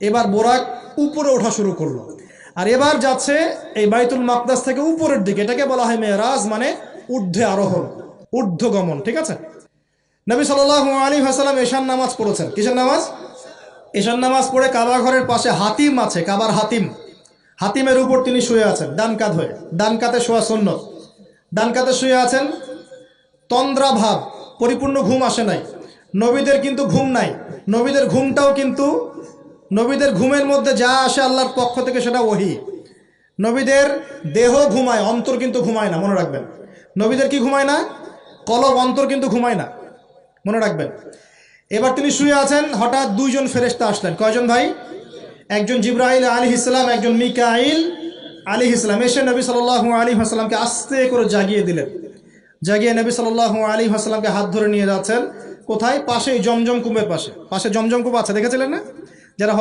এবার বোরাক উপরে ওঠা শুরু করলো, আর এবার যাচ্ছে এই বাইতুল মাকদাস থেকে উপরের দিকে। এটাকে বলা হয় মেরাজ, মানে ঊর্ধ্বে আরোহণ, ঊর্ধ্বগমন। ঠিক আছে। নবী সাল্লাল্লাহু আলাইহি ওয়াসাল্লাম এশার নামাজ পড়েছেন। কিসের নামাজ? এশার নামাজ পড়ে কাবা ঘরের পাশে হাতিম আছে, কাবার হাতিম, হাতিমের উপর তিনি শুয়ে আছেন ডান কাত হয়ে। ডান কাতে শোয়া সুন্নত। ডান কাতে শুয়ে আছেন, তন্দ্রা ভাব, পরিপূর্ণ ঘুম আসে নাই। নবীদের কিন্তু ঘুম নাই। নবীদের ঘুমটাও কিন্তু, নবীদের ঘুমের মধ্যে যা আসে আল্লাহর পক্ষ থেকে সেটা ওহী। নবীদের দেহ ঘুমায়, অন্তর কিন্তু ঘুমায় না, মনে রাখবেন। নবীদের কি ঘুমায় না? কলব, অন্তর কিন্তু ঘুমায় না, মনে রাখবেন। এবার তিনি শুয়ে আছেন, হঠাৎ দুইজন ফেরেশতা আসলেন। কয়জন ভাই? একজন জিবরাইল আলাইহিস সালাম, একজন মিকাইল আলাইহিস সালাম। এসে নবী সাল্লাল্লাহু আলাইহি ওয়াসাল্লামকে আস্তে করে জাগিয়ে দিলেন। জাগিয়ে নবী সাল্লাল্লাহু আলাইহি ওয়াসাল্লামকে হাত ধরে নিয়ে যাচ্ছেন। কোথায়? পাশেই জমজম কূপের পাশে। পাশে জমজম কূপ আছে, দেখেছিলেন না? যারা